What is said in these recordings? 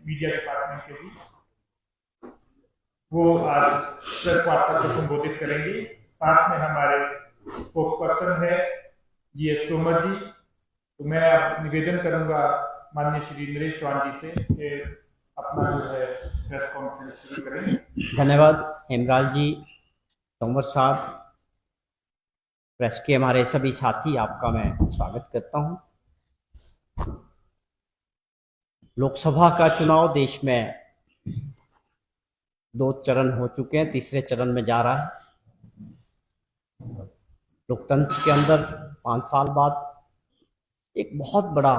Media department के भी, वो आज प्रेस वार्ता को संबोधित करेंगी। साथ में हमारे स्पोक्स पर्सन है GS तोमर जी। तो मैं अब निवेदन करूंगा माननीय श्री नरेश चौहान जी से कि अपना जो है प्रेस कॉन्फ्रेंस शुरू करें। धन्यवाद हेमराज जी, तोमर साहब, प्रेस के हमारे सभी साथी, आपका मैं स्वागत करता हूं। लोकसभा का चुनाव देश में 2 चरण हो चुके हैं, तीसरे चरण में जा रहा है। लोकतंत्र के अंदर 5 साल बाद एक बहुत बड़ा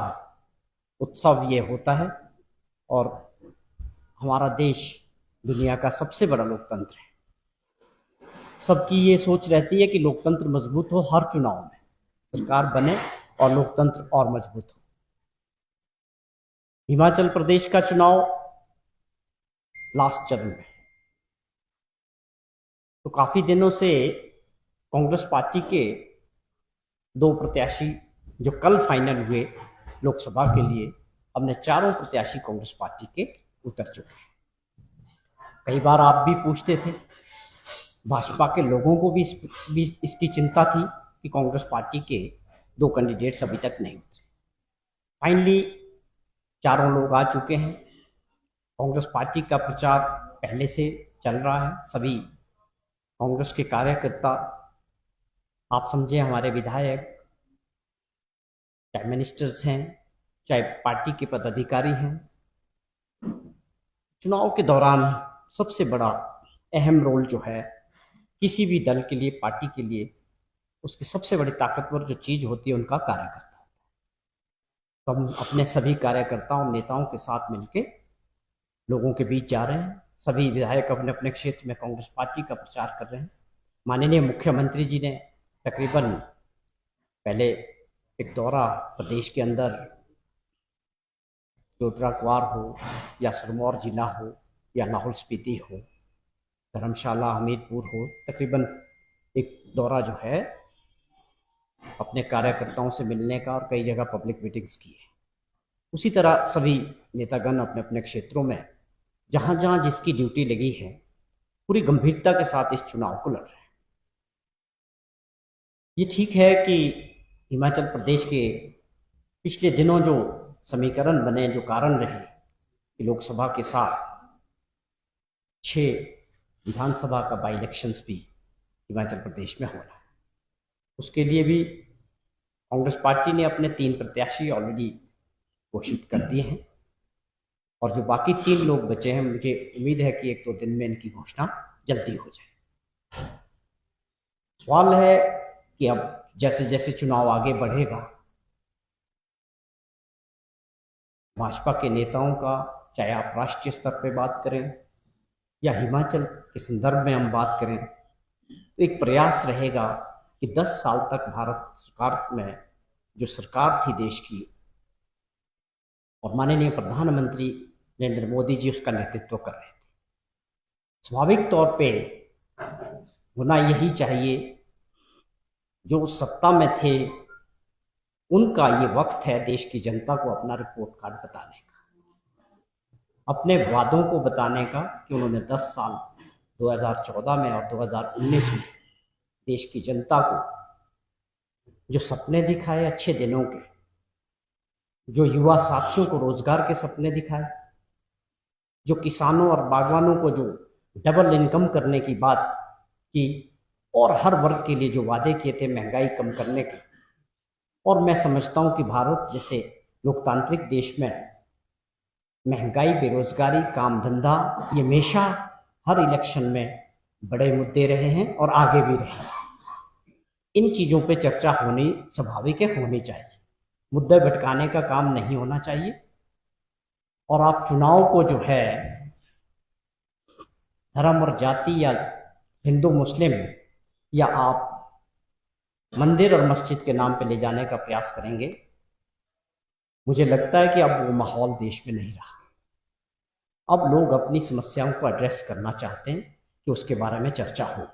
उत्सव ये होता है और हमारा देश दुनिया का सबसे बड़ा लोकतंत्र है। सबकी ये सोच रहती है कि लोकतंत्र मजबूत हो, हर चुनाव में सरकार बने और लोकतंत्र और मजबूत हो। हिमाचल प्रदेश का चुनाव लास्ट चरण में, तो काफी दिनों से कांग्रेस पार्टी के 2 प्रत्याशी जो कल फाइनल हुए लोकसभा के लिए, हमने चारों प्रत्याशी कांग्रेस पार्टी के उतर चुके हैं। कई बार आप भी पूछते थे, भाजपा के लोगों को भी इसकी चिंता थी कि कांग्रेस पार्टी के 2 कैंडिडेट्स अभी तक नहीं उतरे। फाइनली चारों लोग आ चुके हैं। कांग्रेस पार्टी का प्रचार पहले से चल रहा है। सभी कांग्रेस के कार्यकर्ता, आप समझे हमारे विधायक, चाहे मिनिस्टर्स हैं, चाहे पार्टी के पदाधिकारी हैं, चुनाव के दौरान सबसे बड़ा अहम रोल जो है किसी भी दल के लिए, पार्टी के लिए, उसकी सबसे बड़ी ताकतवर जो चीज होती है उनका कार्यकर्ता। तो हम अपने सभी कार्यकर्ताओं, नेताओं के साथ मिलके लोगों के बीच जा रहे हैं। सभी विधायक अपने अपने क्षेत्र में कांग्रेस पार्टी का प्रचार कर रहे हैं। माननीय मुख्यमंत्री जी ने तकरीबन पहले एक दौरा प्रदेश के अंदर, कोटरा क्वार हो या सिरमौर जिला हो या लाहौल स्पीति हो, धर्मशाला, हमीरपुर हो, तकरीबन एक दौरा जो है अपने कार्यकर्ताओं से मिलने का और कई जगह पब्लिक मीटिंग्स की है। उसी तरह सभी नेतागण अपने अपने क्षेत्रों में जहां जहां जिसकी ड्यूटी लगी है पूरी गंभीरता के साथ इस चुनाव को लड़ रहे हैं। ये ठीक है कि हिमाचल प्रदेश के पिछले दिनों जो समीकरण बने, जो कारण रहे कि लोकसभा के साथ 6 विधानसभा का बाई इलेक्शंस भी हिमाचल प्रदेश में हो रहा है। उसके लिए भी कांग्रेस पार्टी ने अपने 3 प्रत्याशी ऑलरेडी घोषित कर दिए हैं और जो बाकी 3 लोग बचे हैं, मुझे उम्मीद है कि 1-2 दिन में इनकी घोषणा जल्दी हो जाए। सवाल है कि अब जैसे जैसे चुनाव आगे बढ़ेगा, भाजपा के नेताओं का, चाहे आप राष्ट्रीय स्तर पर बात करें या हिमाचल के संदर्भ में हम बात करें, तो एक प्रयास रहेगा कि 10 साल तक भारत सरकार में जो सरकार थी देश की, और माननीय प्रधानमंत्री नरेंद्र मोदी जी उसका नेतृत्व कर रहे थे, स्वाभाविक तौर पे होना यही चाहिए, जो सत्ता में थे उनका ये वक्त है देश की जनता को अपना रिपोर्ट कार्ड बताने का, अपने वादों को बताने का कि उन्होंने 10 साल 2014 में और 2019 में देश की जनता को जो सपने दिखाए अच्छे दिनों के, जो युवा साथियों को रोजगार के सपने दिखाए, जो किसानों और बागवानों को जो डबल इनकम करने की बात की, और हर वर्ग के लिए जो वादे किए थे महंगाई कम करने के। और मैं समझता हूं कि भारत जैसे लोकतांत्रिक देश में महंगाई, बेरोजगारी, काम धंधा, ये हमेशा हर इलेक्शन में बड़े मुद्दे रहे हैं और आगे भी रहे। इन चीजों पे चर्चा होनी स्वाभाविक है, होनी चाहिए। मुद्दे भटकाने का काम नहीं होना चाहिए। और आप चुनाव को जो है धर्म और जाति या हिंदू मुस्लिम या आप मंदिर और मस्जिद के नाम पे ले जाने का प्रयास करेंगे, मुझे लगता है कि अब वो माहौल देश में नहीं रहा। अब लोग अपनी समस्याओं को एड्रेस करना चाहते हैं कि उसके बारे में चर्चा हो।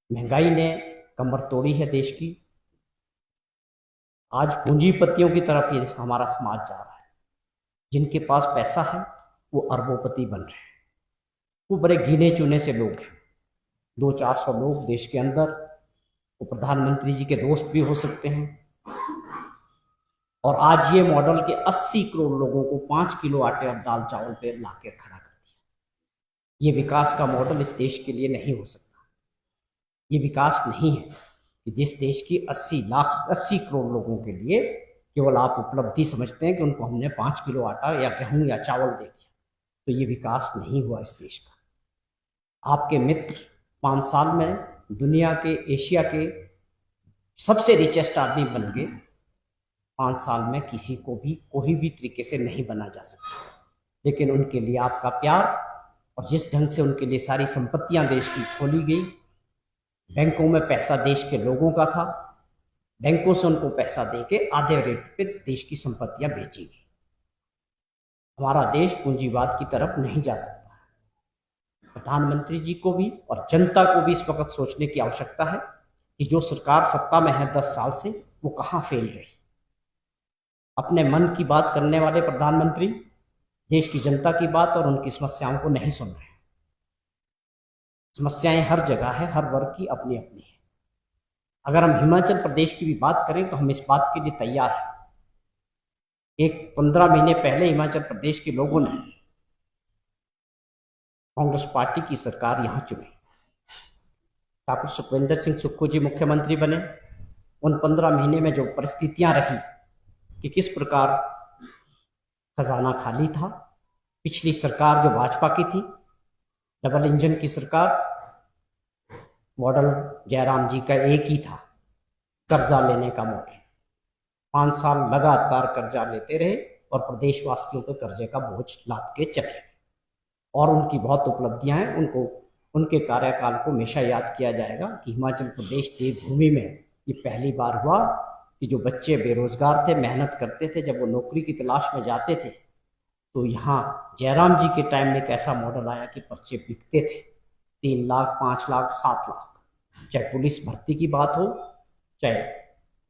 महंगाई ने कमर तोड़ी है देश की। आज पूंजीपतियों की तरफ ये हमारा समाज जा रहा है। जिनके पास पैसा है वो अरबोपति बन रहे हैं। वो बड़े गिने चुने से लोग हैं, 200-400 लोग देश के अंदर, वो प्रधानमंत्री जी के दोस्त भी हो सकते हैं। और आज ये मॉडल के 80 करोड़ लोगों को 5 किलो आटे और दाल चावल पे लाके खड़ा कर दिया। ये विकास का मॉडल इस देश के लिए नहीं हो सकता। ये विकास नहीं है कि जिस देश की 80 करोड़ लोगों के लिए केवल आप उपलब्धि समझते हैं कि उनको हमने 5 किलो आटा या गेहूं या चावल दे दिया, तो ये विकास नहीं हुआ इस देश का। आपके मित्र 5 साल में दुनिया के, एशिया के सबसे रिचेस्ट आदमी बन गए। 5 साल में किसी को भी कोई भी तरीके से नहीं बना जा सकता, लेकिन उनके लिए आपका प्यार और जिस ढंग से उनके लिए सारी संपत्तियां देश की खोली गई, बैंकों में पैसा देश के लोगों का था, बैंकों से उनको पैसा देके आधे रेट पे देश की संपत्तियां बेची गई। हमारा देश पूंजीवाद की तरफ नहीं जा सकता। प्रधानमंत्री जी को भी और जनता को भी इस वक्त सोचने की आवश्यकता है कि जो सरकार सत्ता में है 10 साल से, वो कहाँ फेल रही। अपने मन की बात करने वाले प्रधानमंत्री देश की जनता की बात और उनकी समस्याओं को नहीं सुन रहे। समस्याएं हर जगह है, हर वर्ग की अपनी अपनी है। अगर हम हिमाचल प्रदेश की भी बात करें तो हम इस बात के लिए तैयार हैं। एक 15 महीने पहले हिमाचल प्रदेश के लोगों ने कांग्रेस पार्टी की सरकार यहां चुनी। ठाकुर सुखविंदर सिंह सुक्खू जी मुख्यमंत्री बने। उन 15 महीने में जो परिस्थितियां रही कि किस प्रकार खजाना खाली था। पिछली सरकार जो भाजपा की थी, डबल इंजन की सरकार, मॉडल जयराम जी का एक ही था, कर्जा लेने का मॉडल। 5 साल लगातार कर्जा लेते रहे और प्रदेशवासियों पर कर्जे का बोझ लाद के चले। और उनकी बहुत उपलब्धियां हैं, उनको उनके कार्यकाल को हमेशा याद किया जाएगा कि हिमाचल प्रदेश देवभूमि में ये पहली बार हुआ कि जो बच्चे बेरोजगार थे, मेहनत करते थे, जब वो नौकरी की तलाश में जाते थे तो यहाँ जयराम जी के टाइम में एक ऐसा मॉडल आया कि पर्चे बिकते थे 3 लाख, 5 लाख, 7 लाख। चाहे पुलिस भर्ती की बात हो, चाहे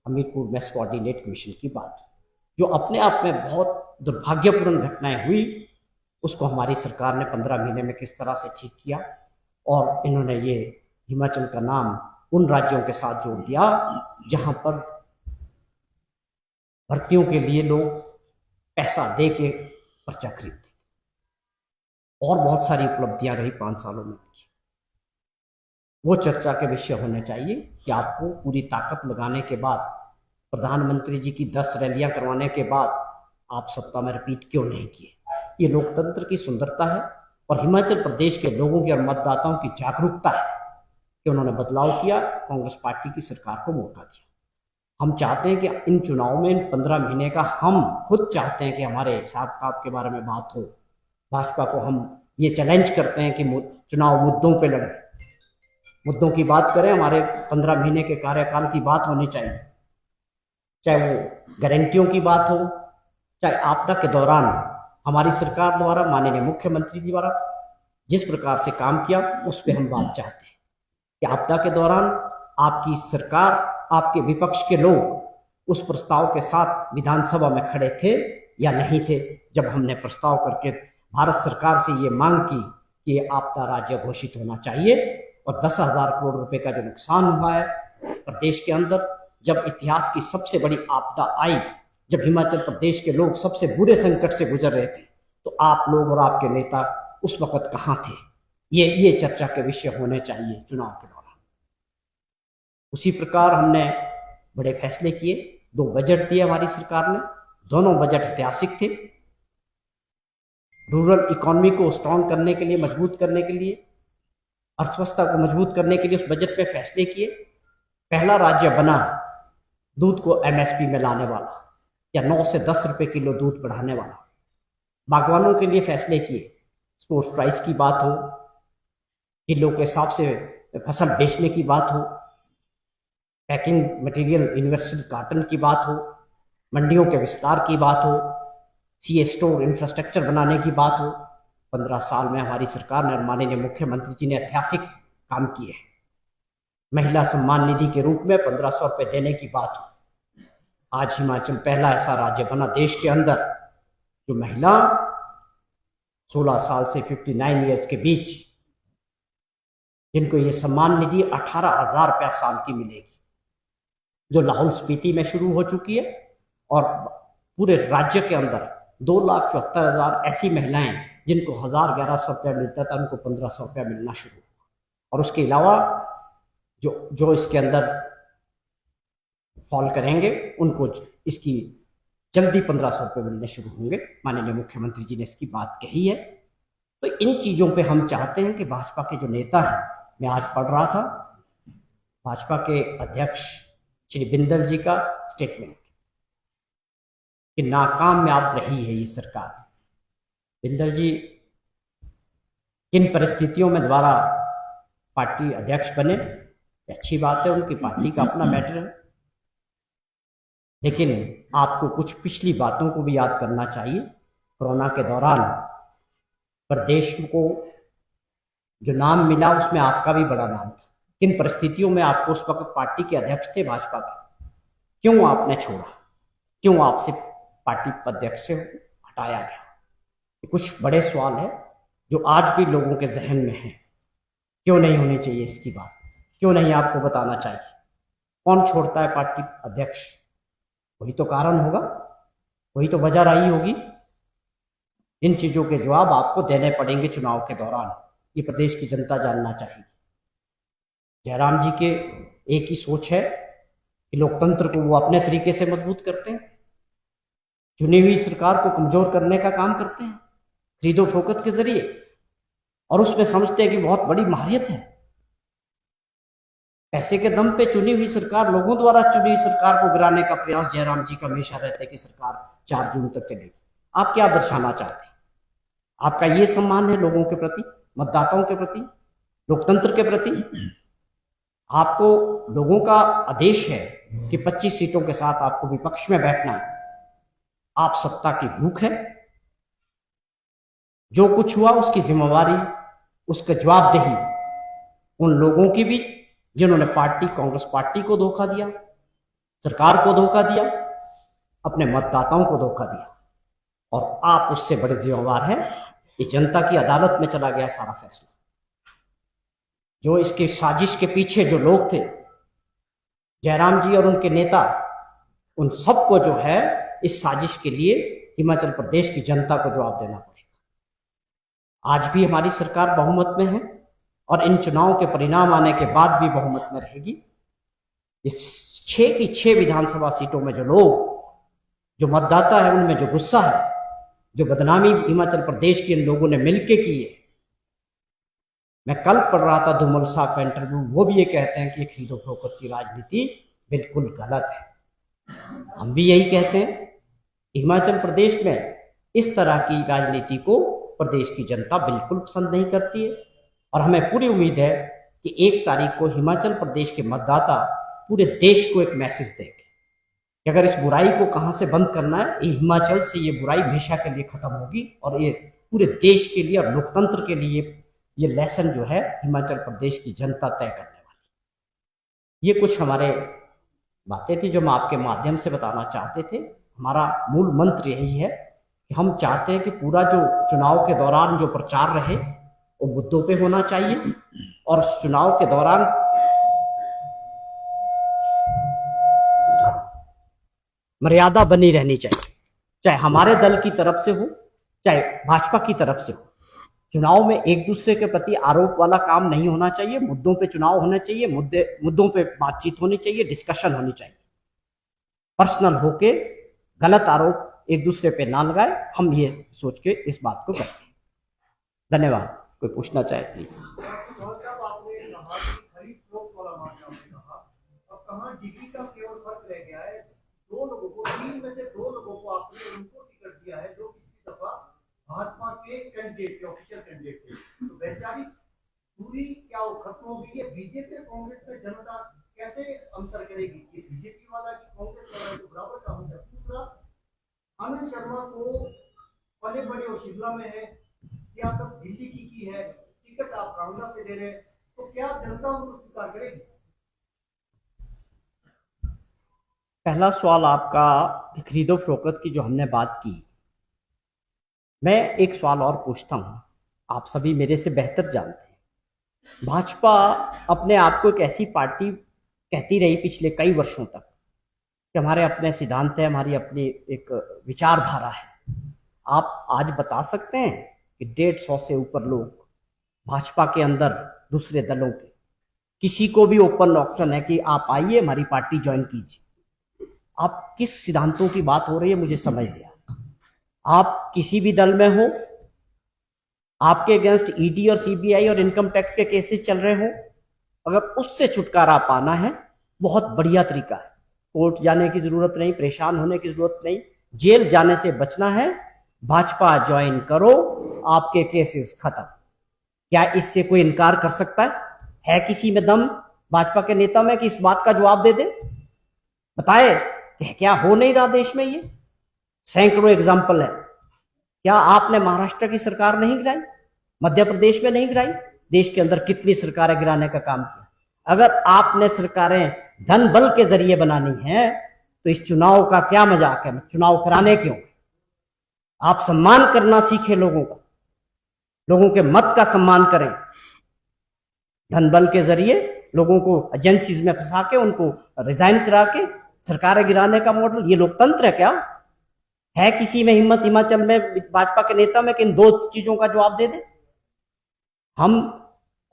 हमीरपुर में सबऑर्डिनेट कमीशन की बात हो, जो अपने आप में बहुत दुर्भाग्यपूर्ण घटनाएं हुई, उसको हमारी सरकार ने 15 महीने में किस तरह से ठीक किया। और इन्होंने ये हिमाचल का नाम उन राज्यों के साथ जोड़ दिया जहां पर भर्तियों के लिए लोग पैसा दे के पर्चा खरीदते। और बहुत सारी उपलब्धियां रही 5 सालों में। वो चर्चा के विषय होने चाहिए कि आपको पूरी ताकत लगाने के बाद, प्रधानमंत्री जी की 10 रैलियां करवाने के बाद आप सत्ता में रिपीट क्यों नहीं किए। ये लोकतंत्र की सुंदरता है और हिमाचल प्रदेश के लोगों की और मतदाताओं की जागरूकता है कि उन्होंने बदलाव किया, कांग्रेस पार्टी की सरकार को मौका दिया। हम चाहते हैं कि इन चुनाव में, इन 15 महीने का, हम खुद चाहते हैं कि हमारे हिसाब किताब के बारे में बात हो। भाजपा को हम ये चैलेंज करते हैं कि चुनाव मुद्दों पे लड़े, मुद्दों की बात करें। हमारे 15 महीने के कार्यकाल की बात होनी चाहिए, चाहे वो गारंटियों की बात हो, चाहे आपदा के दौरान हमारी सरकार द्वारा, माननीय मुख्यमंत्री जी द्वारा जिस प्रकार से काम किया, उस पर हम बात चाहते हैं कि आपदा के दौरान आपकी सरकार, आपके विपक्ष के लोग उस प्रस्ताव के साथ विधानसभा में खड़े थे या नहीं थे, जब हमने प्रस्ताव करके भारत सरकार से ये मांग की कि ये आपदा राज्य घोषित होना चाहिए। और 10,000 करोड़ रुपए का जो नुकसान हुआ है प्रदेश के अंदर, जब इतिहास की सबसे बड़ी आपदा आई, जब हिमाचल प्रदेश के लोग सबसे बुरे संकट से गुजर रहे थे, तो आप लोग और आपके नेता उस वक्त कहाँ थे। ये चर्चा के विषय होने चाहिए चुनाव के दौरान। उसी प्रकार हमने बड़े फैसले किए, 2 बजट दिए हमारी सरकार ने, दोनों बजट ऐतिहासिक थे। रूरल इकोनॉमी को स्ट्रांग करने के लिए, मजबूत करने के लिए, अर्थव्यवस्था को मजबूत करने के लिए उस बजट पे फैसले किए। पहला राज्य बना दूध को एमएसपी में लाने वाला, या 9 से 10 रुपए किलो दूध बढ़ाने वाला। बागवानों के लिए फैसले किए, स्पोर्ट्स प्राइस की बात हो, किलो के हिसाब से फसल बेचने की बात हो, पैकिंग मटेरियल यूनिवर्सल कार्टन की बात हो, मंडियों के विस्तार की बात हो, सीए स्टोर इंफ्रास्ट्रक्चर बनाने की बात हो। 15 साल में हमारी सरकार ने और माननीय मुख्यमंत्री जी ने ऐतिहासिक काम किए। महिला सम्मान निधि के रूप में 1500 रुपये देने की बात हो। आज हिमाचल पहला ऐसा राज्य बना देश के अंदर जो महिला 16 साल से 59 ईयर्स के बीच, जिनको ये सम्मान निधि 18,000 रुपया साल की मिलेगी, जो लाहौल स्पीति में शुरू हो चुकी है, और पूरे राज्य के अंदर 2,74,000 ऐसी महिलाएं जिनको 1,000-1,100 रुपया मिलता था, उनको 1,500 रुपया मिलना शुरू हुआ। और उसके अलावा जो इसके अंदर फॉल करेंगे उनको इसकी जल्दी 1,500 रुपये मिलने शुरू होंगे। माननीय मुख्यमंत्री जी ने इसकी बात कही है। तो इन चीजों पे हम चाहते हैं कि भाजपा के जो नेता हैं, मैं आज पढ़ रहा था भाजपा के अध्यक्ष श्री बिंदल जी का स्टेटमेंट कि नाकाम में आप रही है ये सरकार। बिंदल जी किन परिस्थितियों में दोबारा पार्टी अध्यक्ष बने, अच्छी बात है, उनकी पार्टी का अपना मैटर है, लेकिन आपको कुछ पिछली बातों को भी याद करना चाहिए। कोरोना के दौरान प्रदेश को जो नाम मिला उसमें आपका भी बड़ा नाम था। किन परिस्थितियों में आपको उस वक्त पार्टी के अध्यक्ष थे भाजपा के, क्यों आपने छोड़ा, क्यों आपसे पार्टी अध्यक्ष से हटाया गया? ये कुछ बड़े सवाल है जो आज भी लोगों के जहन में है। क्यों नहीं होनी चाहिए इसकी बात, क्यों नहीं आपको बताना चाहिए? कौन छोड़ता है पार्टी अध्यक्ष? वही तो कारण होगा, वही तो वजह रही होगी। इन चीजों के जवाब आपको देने पड़ेंगे चुनाव के दौरान, ये प्रदेश की जनता जानना चाहिए। जयराम जी के एक ही सोच है कि लोकतंत्र को वो अपने तरीके से मजबूत करते हैं, चुनी हुई सरकार को कमजोर करने का काम करते हैं खरीदो फरोख्त के जरिए, और उसमें समझते हैं कि बहुत बड़ी माहियत है। पैसे के दम पे चुनी हुई सरकार, लोगों द्वारा चुनी हुई सरकार को गिराने का प्रयास जयराम जी का हमेशा रहता है कि सरकार 4 जून तक चलेगी। आप क्या दर्शाना चाहते हैं? आपका ये सम्मान है लोगों के प्रति, मतदाताओं के प्रति, लोकतंत्र के प्रति? आपको लोगों का आदेश है कि 25 सीटों के साथ आपको विपक्ष में बैठना है। आप सत्ता की भूख है, जो कुछ हुआ उसकी जिम्मेवारी, उसका जवाबदेही उन लोगों की भी जिन्होंने कांग्रेस पार्टी को धोखा दिया, सरकार को धोखा दिया, अपने मतदाताओं को धोखा दिया, और आप उससे बड़े जिम्मेवार हैं। ये जनता की अदालत में चला गया सारा फैसला। जो इसके साजिश के पीछे जो लोग थे, जयराम जी और उनके नेता, उन सबको जो है इस साजिश के लिए हिमाचल प्रदेश की जनता को जवाब देना पड़ेगा। आज भी हमारी सरकार बहुमत में है और इन चुनाव के परिणाम आने के बाद भी बहुमत में रहेगी। इस 6 की 6 विधानसभा सीटों में जो लोग, जो मतदाता है, उनमें जो गुस्सा है, जो बदनामी हिमाचल प्रदेश के इन लोगों ने मिलके की है। मैं कल पढ़ रहा था धूमल साहब का इंटरव्यू, वो भी ये कहते हैं कि खरीदो फरोख्त की राजनीति बिल्कुल गलत है। हम भी यही कहते हैं, हिमाचल प्रदेश में इस तरह की राजनीति को प्रदेश की जनता बिल्कुल पसंद नहीं करती है, और हमें पूरी उम्मीद है कि 1 तारीख को हिमाचल प्रदेश के मतदाता पूरे देश को एक मैसेज देंगे कि अगर इस बुराई को कहां से बंद करना है, ये हिमाचल से ये बुराई हमेशा के लिए खत्म होगी, और ये पूरे देश के लिए और लोकतंत्र के लिए ये लेसन जो है हिमाचल प्रदेश की जनता तय करने वाली। ये कुछ हमारे बातें थी जो हम आपके माध्यम से बताना चाहते थे। हमारा मूल मंत्र यही है कि हम चाहते हैं कि पूरा जो चुनाव के दौरान जो प्रचार रहे वो मुद्दों पे होना चाहिए, और चुनाव के दौरान मर्यादा बनी रहनी चाहिए, चाहे हमारे दल की तरफ से हो, चाहे भाजपा की तरफ से हो। चुनाव में एक दूसरे के प्रति आरोप वाला काम नहीं होना चाहिए, मुद्दों पे चुनाव होना चाहिए, मुद्दों पे बातचीत होनी चाहिए, डिस्कशन होनी चाहिए। पर्सनल होके गलत आरोप एक दूसरे पे ना लगाए, हम ये सोच के इस बात को करते हैं। धन्यवाद। कोई पूछना चाहे प्लीज। डिग्री का केवल फर्क रह गया है, 2 लोगों को, 3 में से 2 लोगों को आपने उनको टिकट दिया है जो पिछली दफा भाजपा के कैंडिडेट थे, ऑफिशियल कैंडिडेट थे। तो वैचारिक दूरी क्या वो खत्म हो गई है? बीजेपी और कांग्रेस में जनता कैसे अंतर करेगी? ये बीजेपी वाला की कांग्रेस वाला जो बराबर का होगा। दूसरा, आनंद शर्मा को पले बड़े और शिमला में है, सियासत दिल्ली की है, टिकट आप कांगड़ा से दे रहे हैं, तो क्या जनता उनको स्वीकार करेगी? पहला सवाल आपका खरीदो फरोख्त की जो हमने बात की, मैं एक सवाल और पूछता हूं, आप सभी मेरे से बेहतर जानते हैं। भाजपा अपने आप को एक ऐसी पार्टी कहती रही पिछले कई वर्षों तक कि हमारे अपने सिद्धांत है, हमारी अपनी एक विचारधारा है। आप आज बता सकते हैं कि 150 से ऊपर लोग भाजपा के अंदर दूसरे दलों के किसी को भी ओपन ऑप्शन है कि आप आइए हमारी पार्टी ज्वाइन कीजिए। आप किस सिद्धांतों की बात हो रही है मुझे समझ नहीं आता। आप किसी भी दल में हो, आपके अगेंस्ट ईडी और सीबीआई और इनकम टैक्स के केसेस चल रहे हो, अगर उससे छुटकारा पाना है बहुत बढ़िया तरीका है। कोर्ट जाने की जरूरत नहीं, परेशान होने की जरूरत नहीं, जेल जाने से बचना है, भाजपा ज्वाइन करो, आपके केसेस खत्म। क्या इससे कोई इनकार कर सकता है किसी में दम भाजपा के नेता में कि इस बात का जवाब दे दे, बताए कि क्या हो नहीं रहा देश में? ये सैकड़ों एग्जाम्पल है। क्या आपने महाराष्ट्र की सरकार नहीं गिराई, मध्य प्रदेश में नहीं गिराई? देश के अंदर कितनी सरकारें गिराने का काम किया। अगर आपने सरकारें धन बल के जरिए बनानी है तो इस चुनाव का क्या मजाक है? चुनाव कराने क्यों? आप सम्मान करना सीखे लोगों का, लोगों के मत का सम्मान करें। धन बल के जरिए लोगों को एजेंसीज में फंसा के उनको रिजाइन करा के सरकारें गिराने का मॉडल, ये लोकतंत्र है क्या? है किसी में हिम्मत हिमाचल में भाजपा के नेता में कि इन दो चीजों का जवाब दे दे? हम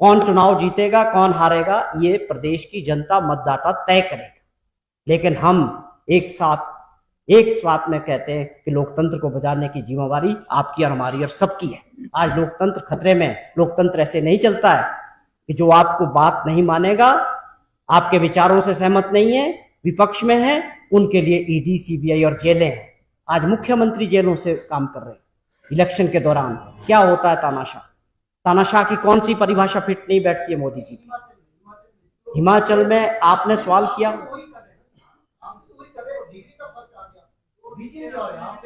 कौन चुनाव जीतेगा कौन हारेगा ये प्रदेश की जनता मतदाता तय करेगा, लेकिन हम एक साथ में कहते हैं कि लोकतंत्र को बचाने की जिम्मेवारी आपकी और हमारी और सबकी है। आज लोकतंत्र खतरे में। लोकतंत्र ऐसे नहीं चलता है कि जो आपको बात नहीं मानेगा, आपके विचारों से सहमत नहीं है, विपक्ष में है, उनके लिए ईडी सीबीआई और जेलें हैं। आज मुख्यमंत्री जेलों से काम कर रहे हैं। इलेक्शन के दौरान क्या होता है? तानाशाह। तानाशाह की कौन सी परिभाषा फिट नहीं बैठती है मोदी जी की? हिमाचल में आपने सवाल किया,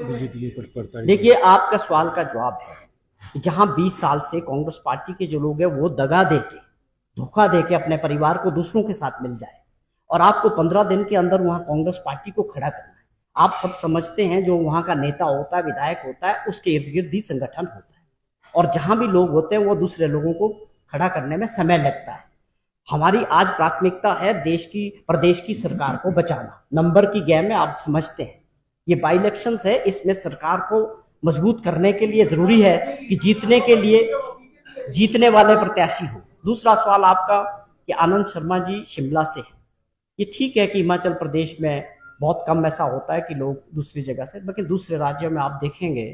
बीजेपी के ऊपर पड़ता है। देखिए आपका सवाल का जवाब है कि जहां 20 साल से कांग्रेस पार्टी के जो लोग हैं वो दगा देके, धोखा देके अपने परिवार को दूसरों के साथ मिल जाए और आपको 15 दिन के अंदर वहां कांग्रेस पार्टी को खड़ा करना है। आप सब समझते हैं जो वहां का नेता होता है, विधायक होता है, उसके इर्द गिर्द ही संगठन होता है और जहां भी लोग होते हैं वो दूसरे लोगों को खड़ा करने में समय लगता है। हमारी आज प्राथमिकता है प्रदेश की सरकार को बचाना। नंबर की गेम है, आप समझते हैं। ये बाई इलेक्शन है, इसमें सरकार को मजबूत करने के लिए जरूरी है कि जीतने के लिए जीतने वाले प्रत्याशी हो। दूसरा सवाल आपका कि आनंद शर्मा जी शिमला से है। ये ठीक है कि हिमाचल प्रदेश में बहुत कम ऐसा होता है कि लोग दूसरी जगह से, लेकिन दूसरे राज्यों में आप देखेंगे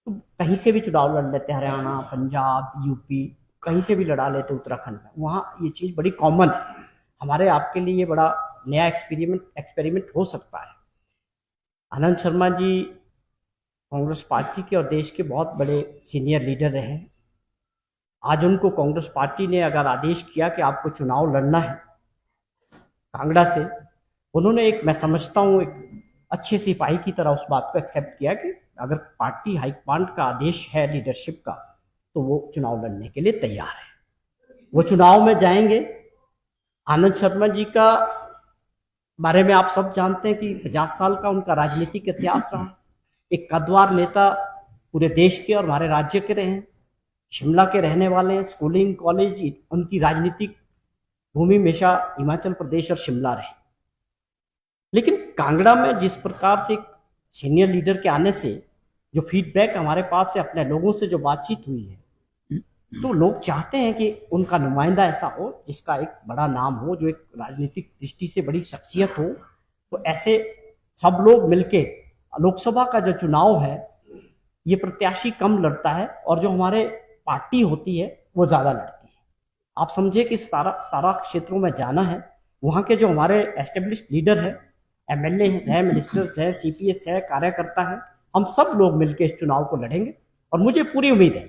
तो कहीं से भी चुनाव लड़ लेते हैं। हरियाणा, पंजाब, यूपी, कहीं से भी लड़ा लेते, उत्तराखंड में, वहाँ ये चीज़ बड़ी कॉमन है। हमारे आपके लिए ये बड़ा नया एक्सपेरिमेंट हो सकता है। आनंद शर्मा जी कांग्रेस पार्टी के और देश के बहुत बड़े सीनियर लीडर रहे हैं। आज उनको कांग्रेस पार्टी ने अगर आदेश किया कि आपको चुनाव लड़ना है कांगड़ा से, उन्होंने मैं समझता हूँ एक अच्छे सिपाही की तरह उस बात को एक्सेप्ट किया कि अगर पार्टी हाईकमांड का आदेश है लीडरशिप का तो वो चुनाव लड़ने के लिए तैयार है। वो चुनाव में जाएंगे। आनंद शर्मा जी का बारे में आप सब जानते हैं कि 50 साल का उनका राजनीतिक इतिहास रहा। एक कद्दावर नेता पूरे देश के और हमारे राज्य के रहे हैं। शिमला के रहने वाले हैं। स्कूलिंग, कॉलेज, उनकी राजनीतिक भूमि हमेशा हिमाचल प्रदेश और शिमला रहे। लेकिन कांगड़ा में जिस प्रकार से सीनियर लीडर के आने से जो फीडबैक हमारे पास से अपने लोगों से जो बातचीत हुई है, तो लोग चाहते हैं कि उनका नुमाइंदा ऐसा हो जिसका एक बड़ा नाम हो, जो एक राजनीतिक दृष्टि से बड़ी शख्सियत हो। तो ऐसे सब लोग मिलके लोकसभा का जो चुनाव है ये प्रत्याशी कम लड़ता है और जो हमारे पार्टी होती है वो ज्यादा लड़ती है। आप समझे कि सारा क्षेत्रों में जाना है। वहाँ के जो हमारे एस्टेब्लिश्ड लीडर है, एमएलए है, मिनिस्टर्स है, सीपीएस है, कार्यकर्ता है, हम सब लोग मिलकर इस चुनाव को लड़ेंगे। और मुझे पूरी उम्मीद है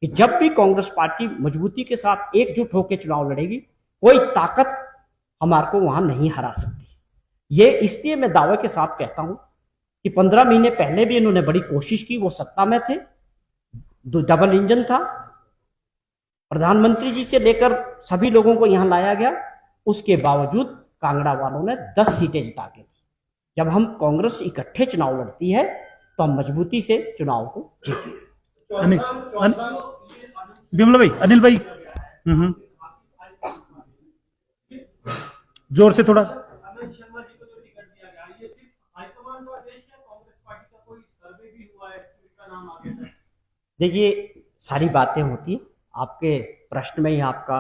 कि जब भी कांग्रेस पार्टी मजबूती के साथ एकजुट होकर चुनाव लड़ेगी, कोई ताकत हमारे को वहां नहीं हरा सकती। ये इसलिए मैं दावे के साथ कहता हूं कि 15 महीने पहले भी इन्होंने बड़ी कोशिश की, वो सत्ता में थे, डबल इंजन था, प्रधानमंत्री जी से लेकर सभी लोगों को यहां लाया गया। उसके बावजूद कांगड़ा वालों ने 10 सीटें जिता के दी। जब हम कांग्रेस इकट्ठे चुनाव लड़ती है तो हम मजबूती से चुनाव को जीतेंगे। विमला भाई, अनिल भाई, जोर से थोड़ा। अनिल शर्मा जी को जो टिकट दिया गया, ये सिर्फ हाईकमान का आदेश है, कांग्रेस पार्टी का कोई सर्वे भी हुआ है इसका नाम आगे तक? देखिए, सारी बातें होती है, आपके प्रश्न में ही आपका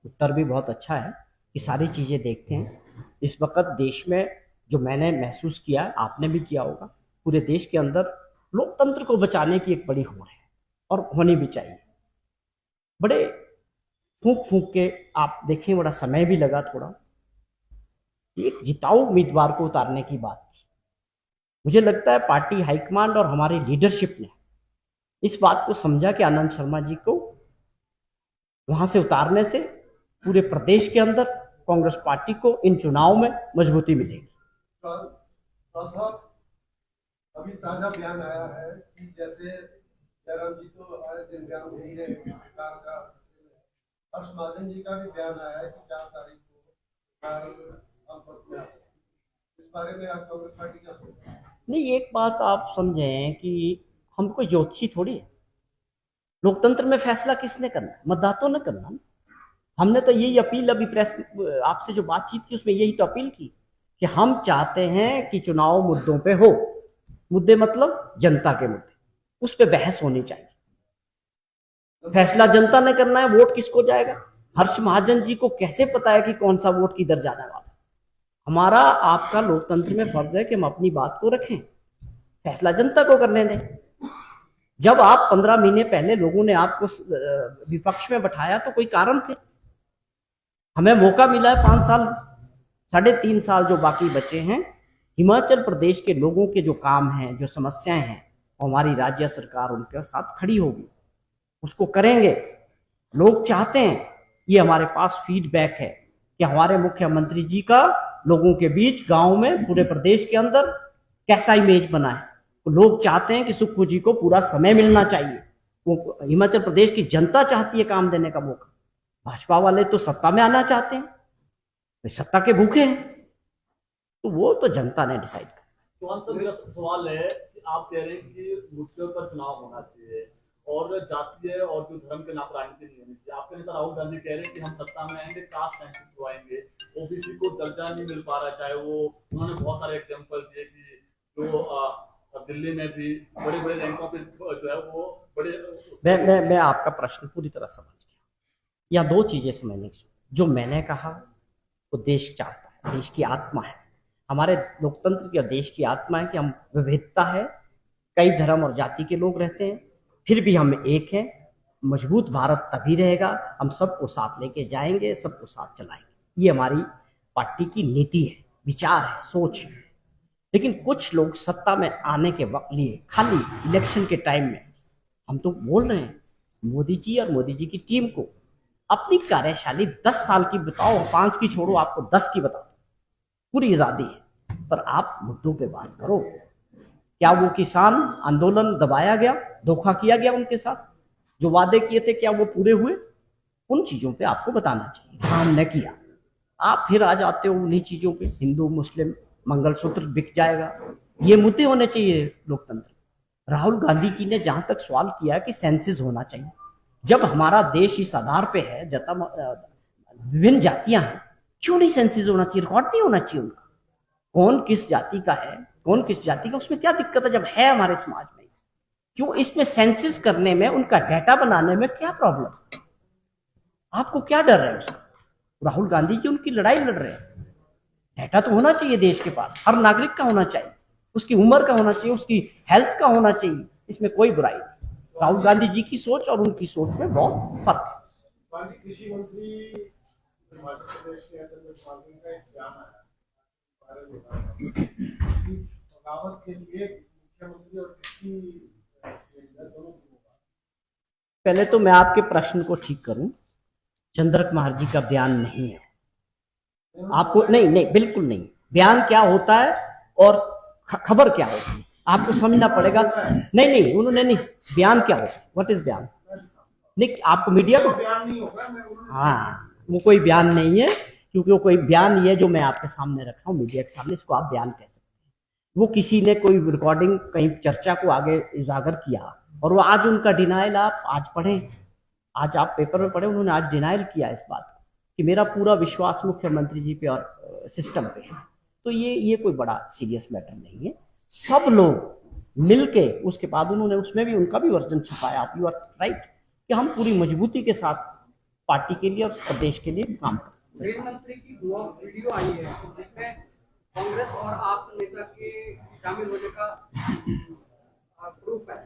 उत्तर भी बहुत अच्छा है कि सारी चीजें देखते हैं। इस वक्त देश में जो मैंने महसूस किया है, आपने भी किया होगा, पूरे देश के अंदर लोकतंत्र को बचाने की एक बड़ी होड़ है और होनी भी चाहिए। बड़े फूंक फूंक के आप देखें, बड़ा समय भी लगा थोड़ा, एक जिताऊ उम्मीदवार को उतारने की बात थी। मुझे लगता है पार्टी हाईकमांड और हमारी लीडरशिप ने इस बात को समझा कि आनंद शर्मा जी को वहां से उतारने से पूरे प्रदेश के अंदर कांग्रेस पार्टी को इन चुनाव में मजबूती मिलेगी। अभी ताजा बयान आया है कि जैसे जयराम जी तो आए दिन बयान दे ही रहे हैं सरकार का, हर्ष महाजन जी का भी बयान आया है कि 4 तारीख को हम पद में आ सकते हैं। इस बारे में आप कांग्रेस पार्टी क्या सोचते हैं? नहीं, एक बात आप समझें कि हम कोई ज्योतिषी थोड़ी है। लोकतंत्र में फैसला किसने करना है? मतदाताओं ने करना है। हमने तो यही अपील, अभी प्रेस आपसे जो बातचीत की उसमें यही तो अपील की कि हम चाहते हैं कि चुनाव मुद्दों पे हो। मुद्दे मतलब जनता के मुद्दे, उस पे बहस होनी चाहिए। फैसला जनता ने करना है, वोट किसको जाएगा? हर्ष महाजन जी को कैसे पता है कि कौन सा वोट किधर जाने वाला? हमारा आपका लोकतंत्र में फर्ज है कि हम अपनी बात को रखें, फैसला जनता को करने दें। जब आप 15 महीने पहले लोगों ने आपको विपक्ष में बैठाया तो कोई कारण थे। हमें मौका मिला है 5 साल, 3.5 साल जो बाकी बचे हैं, हिमाचल प्रदेश के लोगों के जो काम हैं, जो समस्याएं हैं, हमारी राज्य सरकार उनके साथ खड़ी होगी, उसको करेंगे। लोग चाहते हैं, ये हमारे पास फीडबैक है कि हमारे मुख्यमंत्री जी का लोगों के बीच, गांव में, पूरे प्रदेश के अंदर कैसा इमेज बना है। तो लोग चाहते हैं कि सुक्खू जी को पूरा समय मिलना चाहिए। वो हिमाचल प्रदेश की जनता चाहती है काम देने का मौका। भाजपा वाले तो सत्ता में आना चाहते हैं, तो सत्ता के भूखे हैं, तो वो तो जनता ने डिसाइड किया। चौहान साहब, मेरा सवाल है कि आप कह रहे हैं कि मुद्दों पर चुनाव होना चाहिए और जातीय और जो धर्म के नाम पर राजनीति नहीं होनी चाहिए। आपके नेता राहुल गांधी कह रहे हैं कि हम सत्ता में आएंगे, कास्ट सेंसस करवाएंगे, ओबीसी को दर्जा नहीं मिल पा रहा, चाहे वो, उन्होंने बहुत सारे एग्जाम्पल दिए कि जो दिल्ली में भी बड़े बड़े रैंकों पे जो है वो बड़े। मैं आपका प्रश्न पूरी तरह समझ गया। या 2 चीजें समझने की, जो मैंने कहा वो देश चाहता है, देश की आत्मा है, हमारे लोकतंत्र की और देश की आत्मा है कि हम, विविधता है, कई धर्म और जाति के लोग रहते हैं, फिर भी हम एक हैं। मजबूत भारत तभी रहेगा, हम सबको साथ लेके जाएंगे, सबको साथ चलाएंगे। ये हमारी पार्टी की नीति है, विचार है, सोच है। लेकिन कुछ लोग सत्ता में आने के वक्त लिए खाली इलेक्शन के टाइम में, हम तो बोल रहे हैं मोदी जी और मोदी जी की टीम को अपनी कार्यशैली 10 साल की बताओ, 5 की छोड़ो, आपको 10 की बताओ, पूरी आजादी है, पर आप मुद्दों पे बात करो। क्या वो किसान आंदोलन दबाया गया, धोखा किया गया उनके साथ? जो वादे किए थे क्या वो पूरे हुए? उन चीजों पे आपको बताना चाहिए, काम न किया। आप फिर आ जाते हो उन्हीं चीजों पे, हिंदू मुस्लिम मंगलसूत्र बिक जाएगा। ये मुद्दे होने चाहिए लोकतंत्र। राहुल गांधी जी ने जहां तक सवाल किया कि सेंसस होना चाहिए, जब हमारा देश इस आधार पे है, विभिन्न जातियां हैं, क्यों नहीं सेंसस होना चाहिए? रिकॉर्ड नहीं होना चाहिए उनका, कौन किस जाति का है, कौन किस जाति का, उसमें क्या दिक्कत है? जब है हमारे समाज में, क्यों इसमें सेंसस करने में, उनका डाटा बनाने में क्या प्रॉब्लम? आपको क्या डर है उसका? राहुल गांधी जी उनकी लड़ाई लड़ रहे हैं। डाटा तो होना चाहिए देश के पास, हर नागरिक का होना चाहिए, उसकी उम्र का होना चाहिए, उसकी हेल्थ का होना चाहिए, इसमें कोई बुराई नहीं। राहुल गांधी जी की सोच और उनकी सोच में बहुत फर्क है। कृषि मंत्री हिमाचल प्रदेश के अंदर का एक बयान आया बगावत के लिए मुख्यमंत्री और कृषि दोनों। पहले तो मैं आपके प्रश्न को ठीक करूं, चंद्र कुमार जी का बयान नहीं है। आपको नहीं, बिल्कुल नहीं। बयान क्या होता है और खबर क्या होती है, आपको समझना पड़ेगा। नहीं, उन्होंने नहीं, बयान क्या होता है, व्हाट इज बयान? नहीं, आपको मीडिया को बयान नहीं होगा, हाँ, वो कोई बयान नहीं है, क्योंकि वो कोई बयान नहीं है जो मैं आपके सामने रखा हूँ मीडिया के सामने, इसको आप बयान कह सकते हैं। वो किसी ने कोई रिकॉर्डिंग कहीं चर्चा को आगे उजागर किया और वो आज उनका डिनाइल आप आज पढ़ें, आज आप पेपर में पढ़ें, उन्होंने आज डिनाइल किया इस बात कि मेरा पूरा विश्वास मुख्यमंत्री जी पे और सिस्टम पे है। तो ये कोई बड़ा सीरियस मैटर नहीं है। सब लोग मिलके उसके बाद उन्होंने उसमें भी उनका भी वर्जन छपाया, आप यू आर राइट, कि हम पूरी मजबूती के साथ पार्टी के लिए और प्रदेश के लिए काम करें। गृह मंत्री की वीडियो आई है जिसमें कांग्रेस और आप नेता के शामिल होने का प्रूफ है,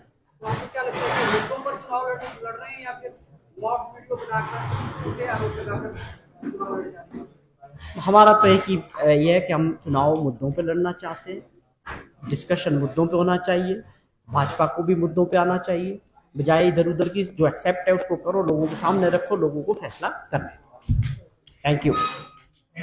तो आपको क्या लगता है कि मुद्दों पर चुनाव लड़ रहे हैं या फिर मॉक वीडियो बनाकर उनके आरोप लगाकर चुनाव लड़े जा रहे हैं? हमारा तो एक ही ये है कि हम चुनाव मुद्दों पे लड़ना चाहते हैं, डिस्कशन मुद्दों पे होना चाहिए, भाजपा को भी मुद्दों पे आना चाहिए, बजाय इधर उधर की जो एक्सेप्ट है उसको करो, लोगों के सामने रखो, लोगों को फैसला करना है। Thank you.